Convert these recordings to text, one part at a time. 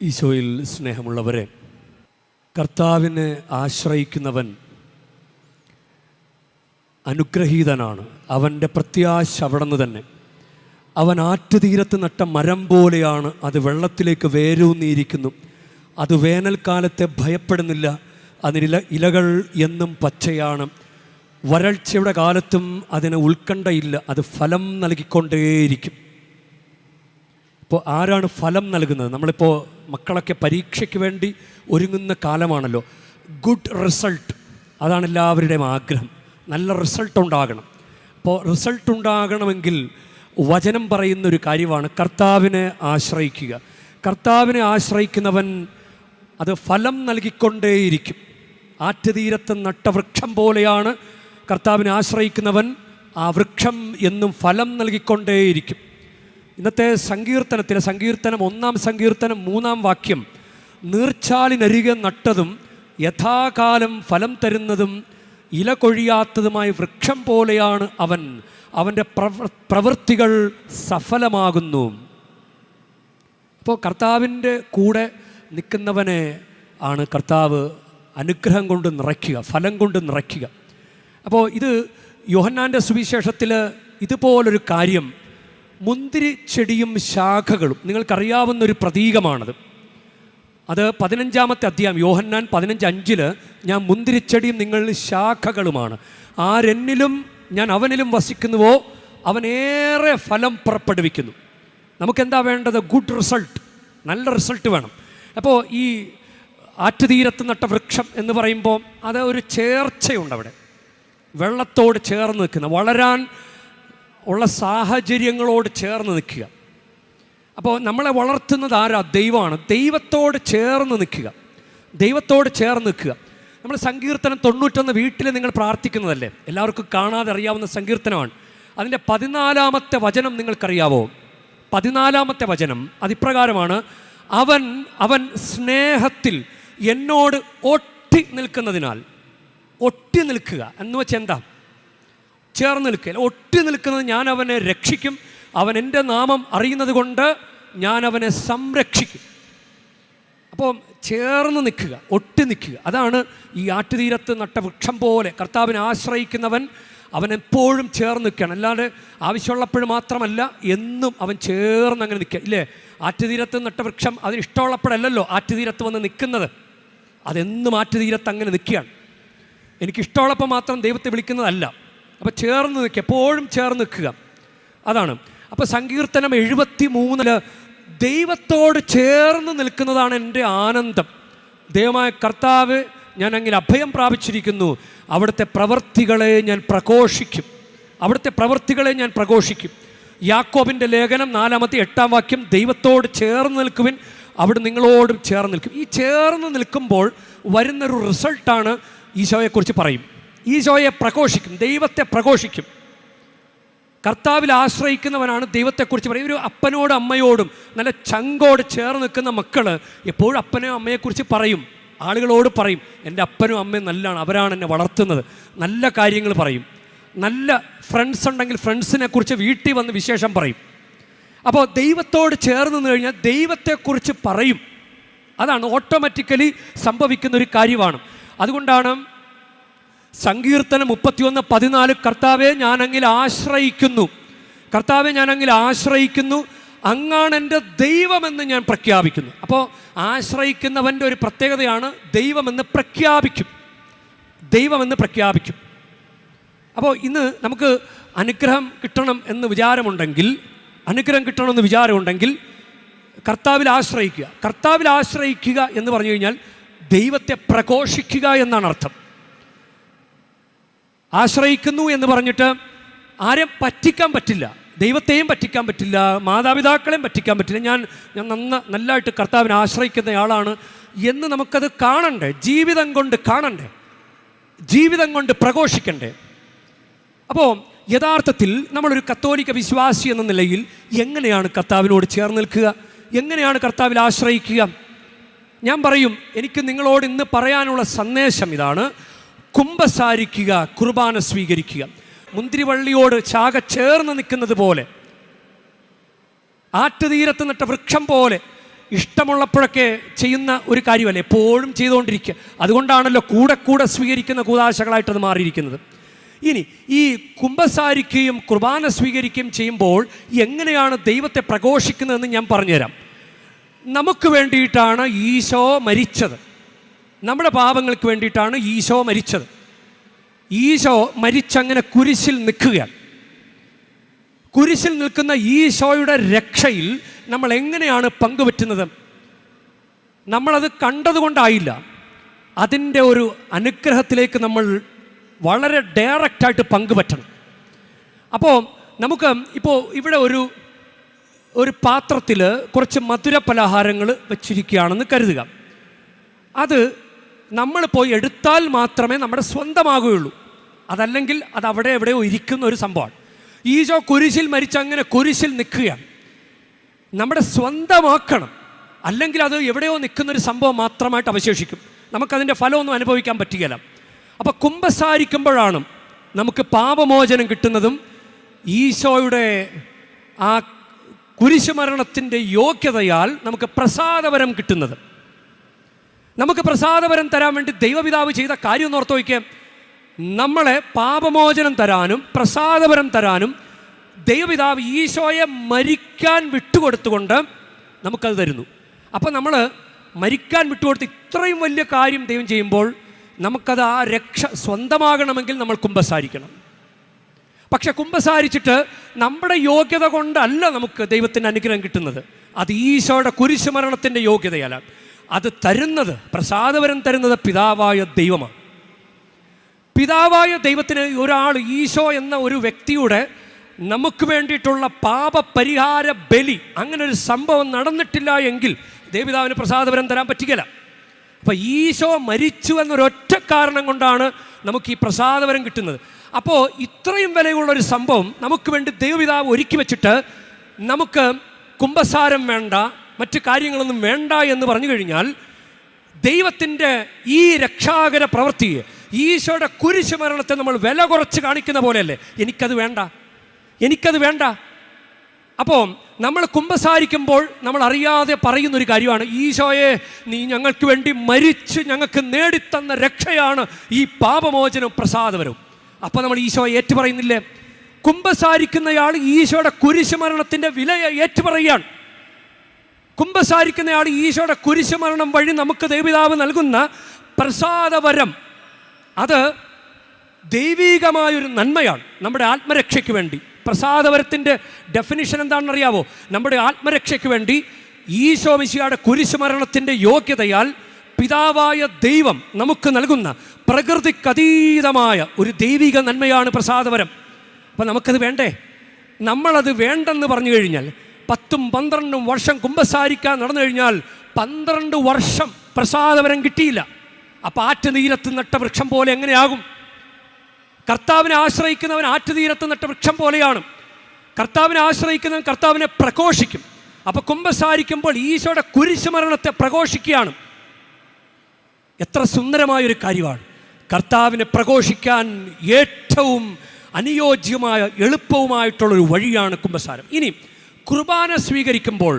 ഈശോയിൽ സ്നേഹമുള്ളവരെ, കർത്താവിനെ ആശ്രയിക്കുന്നവൻ അനുഗ്രഹീതനാണ്. അവൻ്റെ പ്രത്യാശ അവിടുന്ന് തന്നെ. അവൻ ആറ്റുതീരത്ത് നട്ട മരം പോലെയാണ്. അത് വെള്ളത്തിലേക്ക് വേരൂന്നിയിരിക്കുന്നു. അത് വേനൽക്കാലത്തെ ഭയപ്പെടുന്നില്ല. അതിന് ഇലകൾ എന്നും പച്ചയാണ്. വരൾച്ചയുടെ കാലത്തും അതിന് ഉത്കണ്ഠയില്ല. അത് ഫലം നൽകിക്കൊണ്ടേയിരിക്കും. ഇപ്പോൾ ആരാണ് ഫലം നൽകുന്നത്? നമ്മളിപ്പോൾ മക്കളൊക്കെ പരീക്ഷയ്ക്ക് വേണ്ടി ഒരുങ്ങുന്ന കാലമാണല്ലോ. ഗുഡ് റിസൾട്ട്, അതാണ് എല്ലാവരുടെയും ആഗ്രഹം. നല്ല റിസൾട്ട് ഉണ്ടാകണം. അപ്പോൾ റിസൾട്ട് ഉണ്ടാകണമെങ്കിൽ വചനം പറയുന്നൊരു കാര്യമാണ് കർത്താവിനെ ആശ്രയിക്കുക. കർത്താവിനെ ആശ്രയിക്കുന്നവൻ അത് ഫലം നൽകിക്കൊണ്ടേയിരിക്കും. ആറ്റുതീരത്ത് നട്ട വൃക്ഷം പോലെയാണ് കർത്താവിനെ ആശ്രയിക്കുന്നവൻ. ആ വൃക്ഷം എന്നും ഫലം നൽകിക്കൊണ്ടേയിരിക്കും. ഇന്നത്തെ സങ്കീർത്തനം 1-ാം സങ്കീർത്തനം 3-ാം വാക്യം, നീർച്ചാലിനരികെ നട്ടതും യഥാകാലം ഫലം തരുന്നതും ഇല കൊഴിയാത്തതുമായ വൃക്ഷം പോലെയാണ് അവൻ. അവൻ്റെ പ്രവൃത്തികൾ സഫലമാകുന്നു. അപ്പോൾ കർത്താവിൻ്റെ കൂടെ നിൽക്കുന്നവനെ ആണ് കർത്താവ് അനുഗ്രഹം കൊണ്ട് നിറയ്ക്കുക, ഫലം കൊണ്ട് നിറയ്ക്കുക. അപ്പോൾ ഇത് യോഹന്നാൻ്റെ സുവിശേഷത്തിൽ ഇതുപോലൊരു കാര്യം, മുന്തിരി ചെടിയും ശാഖകളും, നിങ്ങൾക്കറിയാവുന്നൊരു പ്രതീകമാണത്. അത് 15-ാമത്തെ അധ്യായം യോഹന്നാൻ 15:5 ഞാൻ മുന്തിരിച്ചെടിയും നിങ്ങൾ ശാഖകളുമാണ്. ആരെന്നിലും ഞാൻ അവനിലും വസിക്കുന്നുവോ അവനേറെ ഫലം പുറപ്പെടുവിക്കുന്നു. നമുക്കെന്താ വേണ്ടത്? ഗുഡ് റിസൾട്ട്, നല്ല റിസൾട്ട് വേണം. അപ്പോൾ ഈ ആറ്റുതീരത്ത് നട്ട വൃക്ഷം എന്ന് പറയുമ്പോൾ അത് ഒരു ചേർച്ചയുണ്ട്. അവിടെ വെള്ളത്തോട് ചേർന്ന് നിൽക്കുന്ന, വളരാൻ ഉള്ള സാഹചര്യങ്ങളോട് ചേർന്ന് നിൽക്കുക. അപ്പോൾ നമ്മളെ വളർത്തുന്നത് ആരാ? ദൈവമാണ്. ദൈവത്തോട് ചേർന്ന് നിൽക്കുക, ദൈവത്തോട് ചേർന്ന് നിൽക്കുക. നമ്മൾ സങ്കീർത്തനം 91 വീട്ടിൽ നിങ്ങൾ പ്രാർത്ഥിക്കുന്നതല്ലേ, എല്ലാവർക്കും കാണാതെ അറിയാവുന്ന സങ്കീർത്തനമാണ്. അതിൻ്റെ 14-ാമത്തെ വചനം നിങ്ങൾക്കറിയാവോ? 14-ാമത്തെ വചനം അതിപ്രകാരമാണ്, അവൻ സ്നേഹത്തിൽ എന്നോട് ഒട്ടി നിൽക്കുന്നതിനാൽ. ഒട്ടി നിൽക്കുക എന്ന് വെച്ചാൽ എന്താ? ചേർന്ന് നിൽക്കുക. ഒട്ടി നിൽക്കുന്നത്, ഞാൻ അവനെ രക്ഷിക്കും. അവൻ എൻ്റെ നാമം അറിയുന്നത് കൊണ്ട് ഞാൻ അവനെ സംരക്ഷിക്കും. അപ്പോൾ ചേർന്ന് നിൽക്കുക, ഒട്ടി നിൽക്കുക. അതാണ് ഈ ആറ്റുതീരത്ത് നട്ട വൃക്ഷം പോലെ കർത്താവിനെ ആശ്രയിക്കുന്നവൻ. അവൻ എപ്പോഴും ചേർന്ന് നിൽക്കുകയാണ്. അല്ലാതെ ആവശ്യമുള്ളപ്പോഴും മാത്രമല്ല, എന്നും അവൻ ചേർന്ന് അങ്ങനെ നിൽക്കുക. ഇല്ലേ, ആറ്റുതീരത്ത് നട്ട വൃക്ഷം അതിന് ഇഷ്ടമുള്ളപ്പോഴല്ലല്ലോ ആറ്റുതീരത്ത് വന്ന് നിൽക്കുന്നത്. അതെന്നും ആറ്റുതീരത്ത് അങ്ങനെ നിൽക്കുകയാണ്. എനിക്കിഷ്ടമുള്ളപ്പോൾ മാത്രം ദൈവത്തെ വിളിക്കുന്നതല്ല. അപ്പോൾ ചേർന്ന് നിൽക്കുക, എപ്പോഴും ചേർന്ന് നിൽക്കുക. അതാണ്. അപ്പോൾ സങ്കീർത്തനം 73 ദൈവത്തോട് ചേർന്ന് നിൽക്കുന്നതാണ് എൻ്റെ ആനന്ദം. ദൈവമായ കർത്താവ്, ഞാൻ അങ്ങനെ അഭയം പ്രാപിച്ചിരിക്കുന്നു. അവിടുത്തെ പ്രവൃത്തികളെ ഞാൻ പ്രഘോഷിക്കും. അവിടുത്തെ പ്രവൃത്തികളെ ഞാൻ പ്രഘോഷിക്കും. യാക്കോബിൻ്റെ ലേഖനം 4-8 വാക്യം, ദൈവത്തോട് ചേർന്ന് നിൽക്കുവിൻ, അവിടെ നിങ്ങളോടും ചേർന്ന് നിൽക്കും. ഈ ചേർന്ന് നിൽക്കുമ്പോൾ വരുന്നൊരു റിസൾട്ടാണ് ഈശോയെക്കുറിച്ച് പറയും. ഈശോയെ പ്രഘോഷിക്കും, ദൈവത്തെ പ്രഘോഷിക്കും. കർത്താവിൽ ആശ്രയിക്കുന്നവനാണ് ദൈവത്തെക്കുറിച്ച് പറയും. ഒരു അപ്പനോടും അമ്മയോടും നല്ല ചങ്കോട് ചേർന്ന് നിൽക്കുന്ന മക്കൾ എപ്പോഴും അപ്പനെയും അമ്മയെക്കുറിച്ച് പറയും, ആളുകളോട് പറയും, എൻ്റെ അപ്പനും അമ്മയും നല്ലതാണ്, അവരാണ് എന്നെ വളർത്തുന്നത്, നല്ല കാര്യങ്ങൾ പറയും. നല്ല ഫ്രണ്ട്സ് ഉണ്ടെങ്കിൽ ഫ്രണ്ട്സിനെ കുറിച്ച് വീട്ടിൽ വന്ന് വിശേഷം പറയും. അപ്പോൾ ദൈവത്തോട് ചേർന്ന് നിന്ന് കഴിഞ്ഞാൽ ദൈവത്തെക്കുറിച്ച് പറയും. അതാണ് ഓട്ടോമാറ്റിക്കലി സംഭവിക്കുന്ന ഒരു കാര്യമാണ്. അതുകൊണ്ടാണ് സങ്കീർത്തനം 31:14 കർത്താവെ ഞാൻ അങ്ങിൽ ആശ്രയിക്കുന്നു, കർത്താവെ ഞാൻ അങ്ങിൽ ആശ്രയിക്കുന്നു, അങ്ങാണ് എൻ്റെ ദൈവമെന്ന് ഞാൻ പ്രഖ്യാപിക്കുന്നു. അപ്പോൾ ആശ്രയിക്കുന്നവൻ്റെ ഒരു പ്രത്യേകതയാണ് ദൈവമെന്ന് പ്രഖ്യാപിക്കും, ദൈവമെന്ന് പ്രഖ്യാപിക്കും. അപ്പോൾ ഇന്ന് നമുക്ക് അനുഗ്രഹം കിട്ടണം എന്ന് വിചാരമുണ്ടെങ്കിൽ കർത്താവിൽ ആശ്രയിക്കുക. കർത്താവിൽ ആശ്രയിക്കുക എന്ന് പറഞ്ഞു കഴിഞ്ഞാൽ ദൈവത്തെ പ്രഘോഷിക്കുക എന്നാണ് അർത്ഥം. ആശ്രയിക്കുന്നു എന്ന് പറഞ്ഞിട്ട് ആരെയും പറ്റിക്കാൻ പറ്റില്ല, ദൈവത്തെയും പറ്റിക്കാൻ പറ്റില്ല, മാതാപിതാക്കളെയും പറ്റിക്കാൻ പറ്റില്ല. ഞാൻ നല്ലതായിട്ട് കർത്താവിനെ ആശ്രയിക്കുന്നയാളാണ് എന്ന് നമുക്കത് കാണണ്ടേ, ജീവിതം കൊണ്ട് കാണണ്ടേ, ജീവിതം കൊണ്ട് പ്രഘോഷിക്കണ്ടേ. അപ്പോൾ യഥാർത്ഥത്തിൽ നമ്മളൊരു കത്തോലിക്ക വിശ്വാസി എന്ന നിലയിൽ എങ്ങനെയാണ് കർത്താവിനോട് ചേർന്ന് നിൽക്കുക? എങ്ങനെയാണ് കർത്താവിൽ ആശ്രയിക്കുക? ഞാൻ പറയും, എനിക്ക് നിങ്ങളോട് ഇന്ന് പറയാനുള്ള സന്ദേശം ഇതാണ്: കുമ്പസാരിക്കുക, കുർബാന സ്വീകരിക്കുക. മുന്തിരിവള്ളിയോട് ശാഖ ചേർന്ന് നിൽക്കുന്നത് പോലെ, ആറ്റുതീരത്ത് നട്ട വൃക്ഷം പോലെ ഇഷ്ടമുള്ളപ്പോഴൊക്കെ ചെയ്യുന്ന ഒരു കാര്യമല്ല, എപ്പോഴും ചെയ്തുകൊണ്ടിരിക്കുക. അതുകൊണ്ടാണല്ലോ കൂടെ കൂടെ സ്വീകരിക്കുന്ന കൂദാശകളായിട്ടത് മാറിയിരിക്കുന്നത്. ഇനി ഈ കുമ്പസാരിക്കുകയും കുർബാന സ്വീകരിക്കുകയും ചെയ്യുമ്പോൾ എങ്ങനെയാണ് ദൈവത്തെ പ്രഘോഷിക്കുന്നതെന്ന് ഞാൻ പറഞ്ഞുതരാം. നമുക്ക് വേണ്ടിയിട്ടാണ് ഈശോ മരിച്ചത്, നമ്മുടെ പാപങ്ങൾക്ക് വേണ്ടിയിട്ടാണ് ഈശോ മരിച്ചത്. ഈശോ മരിച്ചങ്ങനെ കുരിശിൽ നിൽക്കുകയാണ്. കുരിശിൽ നിൽക്കുന്ന ഈശോയുടെ രക്ഷയിൽ നമ്മൾ എങ്ങനെയാണ് പങ്കുപറ്റുന്നത്? നമ്മളത് കണ്ടതുകൊണ്ടായില്ല, അതിൻ്റെ ഒരു അനുഗ്രഹത്തിലേക്ക് നമ്മൾ വളരെ ഡയറക്റ്റായിട്ട് പങ്കുപറ്റണം. അപ്പോൾ നമുക്ക് ഇപ്പോൾ ഇവിടെ ഒരു പാത്രത്തിൽ കുറച്ച് മധുര പലഹാരങ്ങൾ വെച്ചിരിക്കുകയാണെന്ന് കരുതുക. അത് നമ്മൾ പോയി എടുത്താൽ മാത്രമേ നമ്മുടെ സ്വന്തമാകുകയുള്ളൂ, അതല്ലെങ്കിൽ അത് അവിടെ എവിടെയോ ഇരിക്കുന്ന ഒരു സംഭവമാണ്. ഈശോ കുരിശിൽ മരിച്ചങ്ങനെ കുരിശിൽ നിൽക്കുകയാണ്. നമ്മുടെ സ്വന്തമാക്കണം, അല്ലെങ്കിൽ അത് എവിടെയോ നിൽക്കുന്നൊരു സംഭവം മാത്രമായിട്ട് അവശേഷിക്കും, നമുക്കതിൻ്റെ ഫലമൊന്നും അനുഭവിക്കാൻ പറ്റുകയില്ല. അപ്പോൾ കുമ്പസാരിക്കുമ്പോഴാണ് നമുക്ക് പാപമോചനം കിട്ടുന്നതും ഈശോയുടെ ആ കുരിശുമരണത്തിൻ്റെ യോഗ്യതയാൽ നമുക്ക് പ്രസാദവരം കിട്ടുന്നത്. നമുക്ക് പ്രസാദവരം തരാൻ വേണ്ടി ദൈവപിതാവ് ചെയ്ത കാര്യം ഒന്ന് ഓർത്ത് വയ്ക്കുക. നമ്മളെ പാപമോചനം തരാനും പ്രസാദവരം തരാനും ദൈവപിതാവ് ഈശോയെ മരിക്കാൻ വിട്ടുകൊടുത്തുകൊണ്ട് നമുക്കത് തരുന്നു. അപ്പോൾ നമ്മൾ മരിക്കാൻ വിട്ടുകൊടുത്ത് ഇത്രയും വലിയ കാര്യം ദൈവം ചെയ്യുമ്പോൾ നമുക്കത് ആ രക്ഷ സ്വന്തമാകണമെങ്കിൽ നമ്മൾ കുമ്പസാരിക്കണം. പക്ഷെ കുമ്പസാരിച്ചിട്ട് നമ്മുടെ യോഗ്യത കൊണ്ടല്ല നമുക്ക് ദൈവത്തിൻ്റെ അനുഗ്രഹം കിട്ടുന്നത്, അത് ഈശോയുടെ കുരിശുമരണത്തിൻ്റെ യോഗ്യതയല്ല. അത് തരുന്നത്, പ്രസാദവരം തരുന്നത് പിതാവായ ദൈവമാണ്. പിതാവായ ദൈവത്തിന് ഒരാൾ, ഈശോ എന്ന ഒരു വ്യക്തിയുടെ നമുക്ക് വേണ്ടിയിട്ടുള്ള പാപപരിഹാര ബലി, അങ്ങനെ ഒരു സംഭവം നടന്നിട്ടില്ല എങ്കിൽ ദൈവപിതാവിന് പ്രസാദവരം തരാൻ പറ്റുകയില്ല. അപ്പോൾ ഈശോ മരിച്ചു എന്നൊരൊറ്റ കാരണം കൊണ്ടാണ് നമുക്ക് ഈ പ്രസാദവരം കിട്ടുന്നത്. അപ്പോൾ ഇത്രയും വിലയുള്ളൊരു സംഭവം നമുക്ക് വേണ്ടി ദൈവപിതാവ് ഒരുക്കി വെച്ചിട്ട് നമുക്ക് കുമ്പസാരം വേണ്ട, മറ്റു കാര്യങ്ങളൊന്നും വേണ്ട എന്ന് പറഞ്ഞു കഴിഞ്ഞാൽ ദൈവത്തിൻ്റെ ഈ രക്ഷാകര പ്രവൃത്തിയെ, ഈശോയുടെ കുരിശുമരണത്തെ നമ്മൾ വില കുറച്ച് കാണിക്കുന്ന പോലെയല്ലേ, എനിക്കത് വേണ്ട. അപ്പോൾ നമ്മൾ കുമ്പസാരിക്കുമ്പോൾ നമ്മൾ അറിയാതെ പറയുന്നൊരു കാര്യമാണ്, ഈശോയെ നീ ഞങ്ങൾക്ക് വേണ്ടി മരിച്ച് ഞങ്ങൾക്ക് നേടിത്തന്ന രക്ഷയാണ് ഈ പാപമോചനവും പ്രസാദവരവും. അപ്പോൾ നമ്മൾ ഈശോയെ ഏറ്റുപറയുന്നില്ലേ? കുമ്പസാരിക്കുന്നയാൾ ഈശോയുടെ കുരിശുമരണത്തിൻ്റെ വിലയെ ഏറ്റുപറയുകയാണ്. കുമ്പസാരിക്കുന്നയാൾ ഈശോയുടെ കുരിശുമരണം വഴി നമുക്ക് ദൈവപിതാവ് നൽകുന്ന പ്രസാദവരം, അത് ദൈവീകമായൊരു നന്മയാണ് നമ്മുടെ ആത്മരക്ഷയ്ക്ക് വേണ്ടി. പ്രസാദവരത്തിൻ്റെ ഡെഫിനിഷൻ എന്താണെന്നറിയാവോ? നമ്മുടെ ആത്മരക്ഷയ്ക്ക് വേണ്ടി ഈശോ മിശിഹായുടെ കുരിശുമരണത്തിൻ്റെ യോഗ്യതയാൽ പിതാവായ ദൈവം നമുക്ക് നൽകുന്ന പ്രകൃതിക്കതീതമായ ഒരു ദൈവിക നന്മയാണ് പ്രസാദവരം. അപ്പം നമുക്കത് വേണ്ടേ? നമ്മളത് വേണ്ടെന്ന് പറഞ്ഞു കഴിഞ്ഞാൽ 10-12 വർഷം കുമ്പസാരിക്കാൻ നടന്നു കഴിഞ്ഞാൽ 12 വർഷം പ്രസാദവരം കിട്ടിയില്ല. അപ്പം ആറ്റുതീരത്ത് നട്ട വൃക്ഷം പോലെ എങ്ങനെയാകും? കർത്താവിനെ ആശ്രയിക്കുന്നവൻ ആറ്റുതീരത്ത് നട്ട വൃക്ഷം പോലെയാണ്. കർത്താവിനെ ആശ്രയിക്കുന്നവൻ കർത്താവിനെ പ്രഘോഷിക്കും. അപ്പോൾ കുമ്പസാരിക്കുമ്പോൾ ഈശോയുടെ കുരിശുമരണത്തെ പ്രഘോഷിക്കുകയാണ്. എത്ര സുന്ദരമായൊരു കാര്യമാണ്! കർത്താവിനെ പ്രഘോഷിക്കാൻ ഏറ്റവും അനുയോജ്യമായ എളുപ്പവുമായിട്ടുള്ളൊരു വഴിയാണ് കുമ്പസാരം. ഇനി കുർബാന സ്വീകരിക്കുമ്പോൾ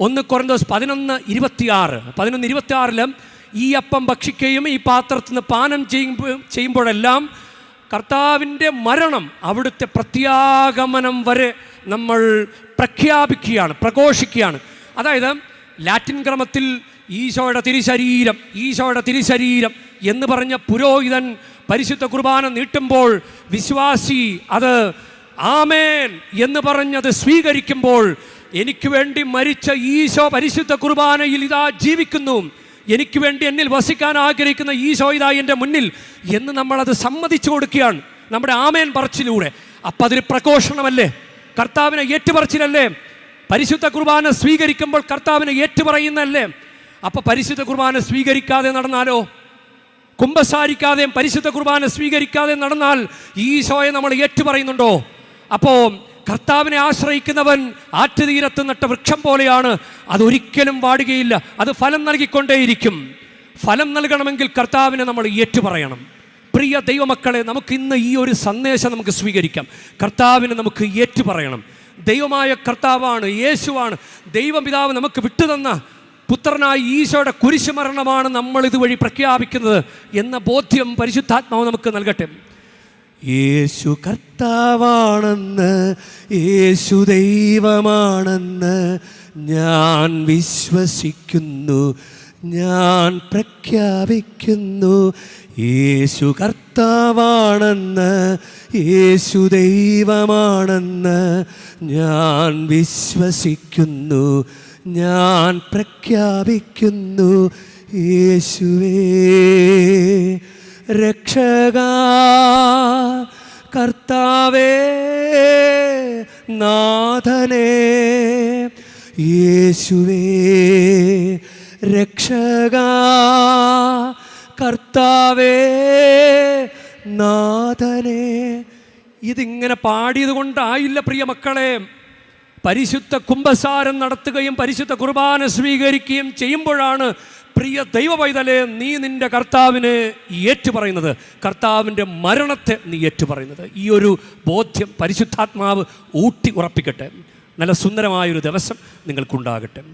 1 കൊരിന്തോസ് 11:26 ഈ അപ്പം ഭക്ഷിക്കുകയും ഈ പാത്രത്തിൽ നിന്ന് പാനം ചെയ്യുമ്പോഴെല്ലാം കർത്താവിൻ്റെ മരണം, അവിടുത്തെ പ്രത്യാഗമനം വരെ നമ്മൾ പ്രഖ്യാപിക്കുകയാണ്, പ്രഘോഷിക്കുകയാണ്. അതായത് ലാറ്റിൻ ക്രമത്തിൽ ഈശോയുടെ തിരുശരീരം എന്ന് പറഞ്ഞ പുരോഹിതൻ പരിശുദ്ധ കുർബാന നീട്ടുമ്പോൾ വിശ്വാസി അത് ആമേൻ എന്ന് പറഞ്ഞത് സ്വീകരിക്കുമ്പോൾ, എനിക്ക് വേണ്ടി മരിച്ച ഈശോ പരിശുദ്ധ കുർബാനയിൽ ഇതാ ജീവിക്കുന്നു, എനിക്ക് വേണ്ടി എന്നിൽ വസിക്കാൻ ആഗ്രഹിക്കുന്ന ഈശോ ഇതാ എൻ്റെ മുന്നിൽ എന്ന് നമ്മളത് സമ്മതിച്ചു കൊടുക്കുകയാണ് നമ്മുടെ ആമേൻ പറച്ചിലൂടെ. അപ്പം അതൊരു പ്രഘോഷണമല്ലേ? കർത്താവിനെ ഏറ്റുപറച്ചിലല്ലേ? പരിശുദ്ധ കുർബാന സ്വീകരിക്കുമ്പോൾ കർത്താവിനെ ഏറ്റുപറയുന്നല്ലേ? അപ്പം പരിശുദ്ധ കുർബാന സ്വീകരിക്കാതെ നടന്നാലോ? കുമ്പസാരിക്കാതെയും പരിശുദ്ധ കുർബാന സ്വീകരിക്കാതെ നടന്നാൽ ഈശോയെ നമ്മൾ ഏറ്റുപറയുന്നുണ്ടോ? അപ്പോൾ കർത്താവിനെ ആശ്രയിക്കുന്നവൻ ആറ്റുതീരത്ത് നട്ട വൃക്ഷം പോലെയാണ്. അതൊരിക്കലും വാടുകയില്ല, അത് ഫലം നൽകിക്കൊണ്ടേയിരിക്കും. ഫലം നൽകണമെങ്കിൽ കർത്താവിനെ നമ്മൾ ഏറ്റുപറയണം. പ്രിയ ദൈവമക്കളെ, നമുക്ക് ഇന്ന് ഈ ഒരു സന്ദേശം നമുക്ക് സ്വീകരിക്കാം. കർത്താവിനെ നമുക്ക് ഏറ്റുപറയണം. ദൈവമായ കർത്താവാണ്, യേശുവാണ്, ദൈവപിതാവ് നമുക്ക് വിട്ടുതന്ന പുത്രനായ ഈശോയുടെ കുരിശുമരണമാണ് നമ്മൾ ഇതുവഴി പ്രഖ്യാപിക്കുന്നത് എന്ന ബോധ്യം പരിശുദ്ധാത്മാവ് നമുക്ക് നൽകട്ടെ. യേശു കർത്താവാണെന്ന്, യേശു ദൈവമാണെന്ന് ഞാൻ വിശ്വസിക്കുന്നു, ഞാൻ പ്രഖ്യാപിക്കുന്നു. യേശു കർത്താവാണെന്ന്, യേശു ദൈവമാണെന്ന് ഞാൻ വിശ്വസിക്കുന്നു, ഞാൻ പ്രഖ്യാപിക്കുന്നു. യേശുവേ രക്ഷകാ, കർത്താവേ നാഥനേ, യേശുവേ രക്ഷകാ, കർത്താവേ നാഥനേ. ഇതിങ്ങനെ പാടിയത് കൊണ്ടായില്ല പ്രിയ മക്കളെ. പരിശുദ്ധ കുംഭസാരം നടത്തുകയും പരിശുദ്ധ കുർബാന സ്വീകരിക്കുകയും ചെയ്യുമ്പോഴാണ് പ്രിയ ദൈവ പൈതലേ നീ നിൻ്റെ കർത്താവിനെ ഏറ്റുപറയുന്നത്, കർത്താവിൻ്റെ മരണത്തെ നീ ഏറ്റുപറയുന്നത്. ഈ ഒരു ബോധ്യം പരിശുദ്ധാത്മാവ് ഊട്ടി ഉറപ്പിക്കട്ടെ. നല്ല സുന്ദരമായൊരു ദിവസം നിങ്ങൾക്കുണ്ടാകട്ടെ.